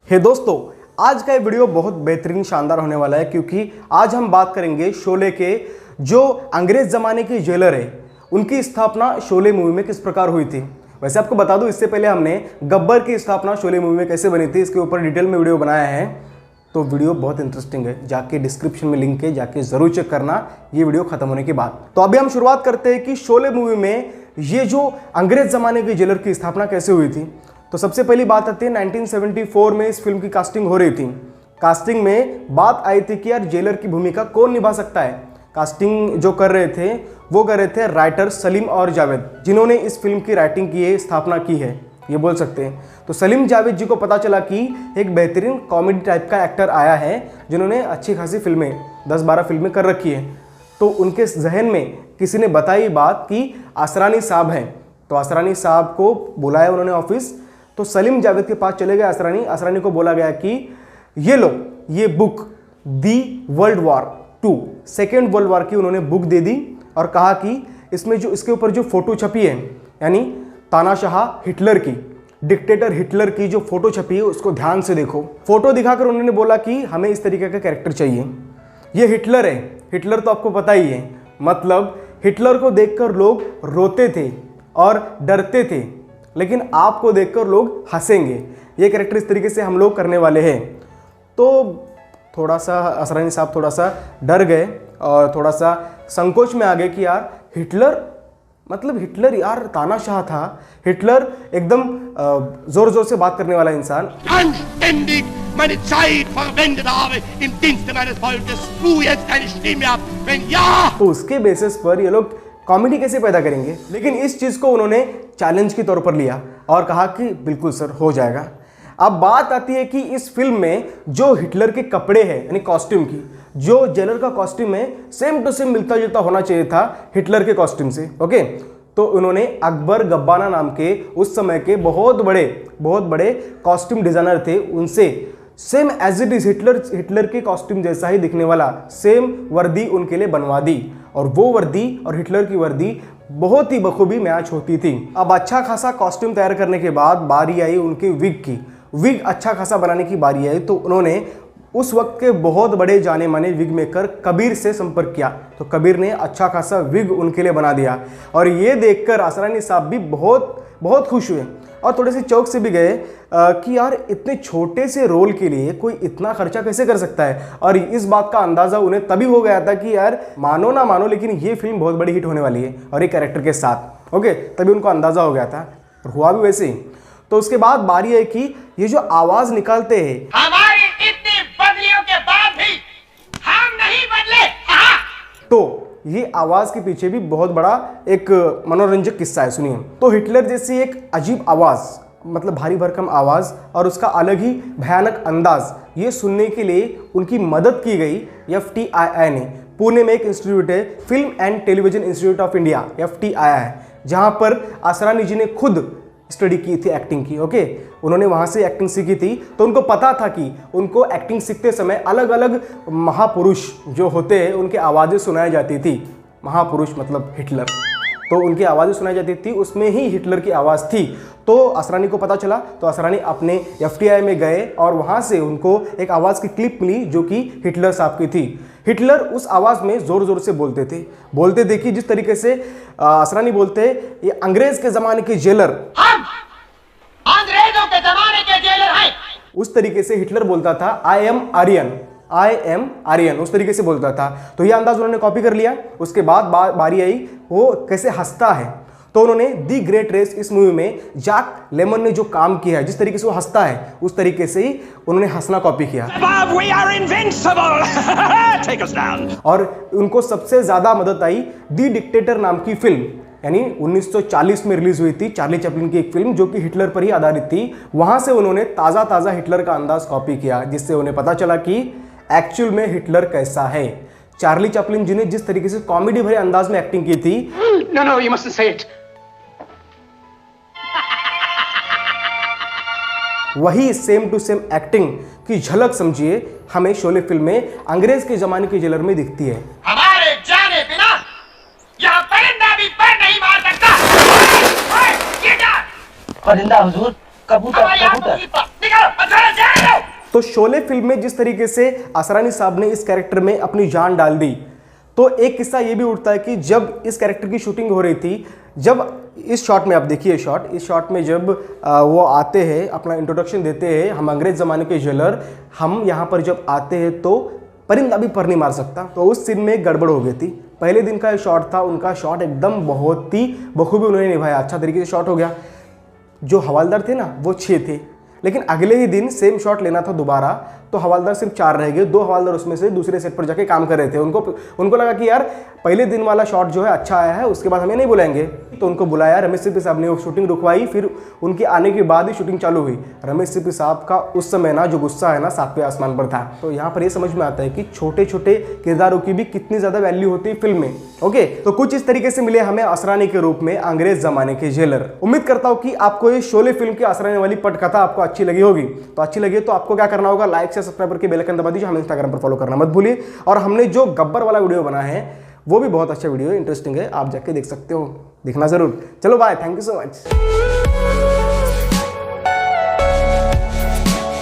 हे दोस्तों, आज का ये वीडियो बहुत बेहतरीन शानदार होने वाला है क्योंकि आज हम बात करेंगे शोले के जो अंग्रेज ज़माने के जेलर है उनकी स्थापना शोले मूवी में किस प्रकार हुई थी। वैसे आपको बता दूं, इससे पहले हमने गब्बर की स्थापना शोले मूवी में कैसे बनी थी इसके ऊपर डिटेल में वीडियो बनाया है, तो वीडियो बहुत इंटरेस्टिंग है, जाके डिस्क्रिप्शन में लिंक है, जाके ज़रूर चेक करना ये वीडियो खत्म होने के बाद। तो अभी हम शुरुआत करते हैं कि शोले मूवी में ये जो अंग्रेज ज़माने के जेलर की स्थापना कैसे हुई थी। तो सबसे पहली बात आती है 1974 में इस फिल्म की कास्टिंग हो रही थी। कास्टिंग में बात आई थी कि यार जेलर की भूमिका कौन निभा सकता है। कास्टिंग जो कर रहे थे वो कर रहे थे राइटर सलीम और जावेद, जिन्होंने इस फिल्म की राइटिंग की है, स्थापना की है, ये बोल सकते हैं। तो सलीम जावेद जी को पता चला कि एक बेहतरीन कॉमेडी टाइप का एक्टर आया है जिन्होंने अच्छी खासी फिल्में 10-12 फिल्में कर रखी है। तो उनके जहन में किसी ने बताई बात कि असरानी साहब हैं, तो असरानी साहब को बुलाया उन्होंने ऑफिस। तो सलीम जावेद के पास चले गए असरानी को बोला गया कि ये लो, ये book the world war 2 second world war की उन्होंने बुक दे दी और कहा कि इसमें जो इसके ऊपर जो फोटो छपी है, यानी तानाशाह हिटलर की, डिक्टेटर हिटलर की जो फोटो छपी है उसको ध्यान से देखो। फोटो दिखाकर उन्होंने बोला कि हमें इस तरीके का कैरेक्टर चाहिए। ये हिटलर है, हिटलर तो आपको पता ही है, मतलब हिटलर को देखकर लोग रोते थे और डरते थे, लेकिन आपको देखकर लोग हंसेंगे। ये कैरेक्टर इस तरीके से हम लोग करने वाले हैं। तो थोड़ा सा असरानी साहब थोड़ा सा डर गए और थोड़ा सा संकोच में आ गए कि यार हिटलर, मतलब हिटलर यार तानाशाह था, हिटलर एकदम जोर जोर से बात करने वाला इंसान। meine Zeit verwendet habe im Dienste meines Volkes, tu jetzt deine Stimme ab, wenn ja! तो उसके बेसिस पर ये लोग कॉमेडी कैसे पैदा करेंगे, लेकिन इस चीज़ को उन्होंने चैलेंज के तौर पर लिया और कहा कि बिल्कुल सर, हो जाएगा। अब बात आती है कि इस फिल्म में जो हिटलर के कपड़े हैं, यानी कॉस्ट्यूम की, जो जेलर का कॉस्ट्यूम है सेम टू सेम मिलता जुलता होना चाहिए था हिटलर के कॉस्ट्यूम से। ओके, तो उन्होंने अकबर गब्बाना नाम के उस समय के बहुत बड़े कॉस्ट्यूम डिजाइनर थे, उनसे same as it is Hitler के कॉस्ट्यूम जैसा ही दिखने वाला सेम वर्दी उनके लिए बनवा दी, और वो वर्दी और हिटलर की वर्दी बहुत ही बखूबी मैच होती थी। अब अच्छा खासा कॉस्ट्यूम तैयार करने के बाद बारी आई उनके विग की। विग अच्छा खासा बनाने की बारी आई तो उन्होंने उस वक्त के बहुत बड़े जाने माने विग मेकर कबीर से संपर्क किया। तो कबीर ने अच्छा खासा विग उनके लिए बना दिया और ये देखकर असरानी साहब भी बहुत खुश हुए और थोड़े से चौक से भी गए कि यार इतने छोटे से रोल के लिए कोई इतना खर्चा कैसे कर सकता है। और इस बात का अंदाज़ा उन्हें तभी हो गया था कि यार मानो ना मानो, लेकिन ये फिल्म बहुत बड़ी हिट होने वाली है और एक कैरेक्टर के साथ। ओके, तभी उनको अंदाज़ा हो गया था और हुआ भी वैसे ही। तो उसके बाद बारी है कि ये जो आवाज़ निकालते हैं, हमारी इतनी बदलियों के बाद भी हम नहीं बदले। तो ये आवाज के पीछे भी बहुत बड़ा एक मनोरंजक किस्सा है, सुनिए। तो हिटलर जैसी एक अजीब आवाज, मतलब भारी भरकम आवाज और उसका अलग ही भयानक अंदाज, ये सुनने के लिए उनकी मदद की गई FTII ने। पुणे में एक इंस्टीट्यूट है, film and television institute of India, FTII, जहां पर असरानी जी ने खुद स्टडी की थी एक्टिंग की। ओके, उन्होंने वहाँ से एक्टिंग सीखी थी, तो उनको पता था कि उनको एक्टिंग सीखते समय अलग अलग महापुरुष जो होते हैं उनकी आवाज़ें सुनाई जाती थी। महापुरुष मतलब हिटलर, तो उनकी आवाज़ें सुनाई जाती थी, उसमें ही हिटलर की आवाज़ थी। तो असरानी को पता चला, तो असरानी अपने FTI में गए और वहाँ से उनको एक आवाज़ की क्लिप मिली जो कि हिटलर साहब की थी। हिटलर उस आवाज़ में ज़ोर ज़ोर से बोलते थे कि जिस तरीके से असरानी बोलते हैं, ये अंग्रेज के ज़माने के जेलर, हम अंग्रेजों के जमाने के जेलर हैं। उस तरीके से हिटलर बोलता था, आई एम आर्यन, उस तरीके से बोलता था। तो ये अंदाज उन्होंने कॉपी कर लिया। उसके बाद बारी आई वो कैसे हंसता है, तो उन्होंने दी ग्रेट रेस इस मूवी में जैक लेमन ने जो काम किया है, जिस तरीके से वो हंसता है उस तरीके से ही उन्होंने हंसना कॉपी किया। We are invincible. Take us down. और उनको सबसे ज्यादा मदद आई दी डिक्टेटर नाम की फिल्म, यानी 1940 में रिलीज हुई थी, चार्ली चैपलिन की एक फिल्म जो कि हिटलर पर ही आधारित थी। वहां से उन्होंने ताजा हिटलर का अंदाज कॉपी किया, जिससे उन्हें पता चला कि एक्चुअल में हिटलर कैसा है। चार्ली चैपलिन जी ने जिस तरीके से कॉमेडी भरे अंदाज में एक्टिंग की थी, No, you mustn't say it. वही सेम टू सेम एक्टिंग की झलक समझिए हमें शोले फिल्म में अंग्रेज के जमाने के जेलर में दिखती है। हमारे जाने बिना यहाँ परिंदा भी पर नहीं मार सकता। परिंदा हुजूर, कबूतर। निकालो, तो शोले फिल्म में जिस तरीके से असरानी साहब ने इस कैरेक्टर में अपनी जान डाल दी, तो एक किस्सा ये भी उठता है कि जब इस कैरेक्टर की शूटिंग हो रही थी, जब इस शॉट में आप देखिए इस शॉट में जब वो आते हैं, अपना इंट्रोडक्शन देते हैं, हम अंग्रेज ज़माने के जेलर, हम यहाँ पर जब आते हैं तो परिंदा भी पर नहीं मार सकता, तो उस सीन में गड़बड़ हो गई थी। पहले दिन का शॉट था, उनका शॉट एकदम बहुत ही बखूबी उन्होंने निभाया, अच्छा तरीके से शॉट हो गया। जो हवालदार थे ना वो 6 थे, लेकिन अगले ही दिन सेम शॉट लेना था दोबारा, तो हवालदार सिर्फ 4 रह गए। 2 हवालदार उसमें से दूसरे सेट पर जाके काम कर रहे थे। उनको लगा कि यार पहले दिन वाला शॉट जो है अच्छा आया है, उसके बाद हमें नहीं बुलाएंगे, तो उनको बुलाया। रमेश सिप्पी साहब ने वो शूटिंग रुकवाई, फिर उनके आने के बाद ही शूटिंग चालू हुई। रमेश सिप्पी साहब का उस समय ना जो गुस्सा है ना 7वें आसमान पर था। तो यहाँ पर ये समझ में आता है कि छोटे छोटे किरदारों की भी कितनी ज़्यादा वैल्यू होती है फिल्म में। ओके, तो कुछ इस तरीके से मिले हमें असरानी के रूप में अंग्रेज जमाने के जेलर। उम्मीद करता हूँ कि आपको ये शोले फिल्म की असरानी वाली पटकथा आपको अच्छी लगी होगी। तो अच्छी लगी तो आपको क्या करना होगा, लाइक से सब्सक्राइब करके बेल आइकन दबा दीजिए। हमें इंस्टाग्राम पर फॉलो करना मत भूलिए। और हमने जो गब्बर वाला वीडियो बना है वो भी बहुत अच्छा वीडियो है, इंटरेस्टिंग है, आप जाके देख सकते हो, देखना जरूर। चलो bye, thank you so much.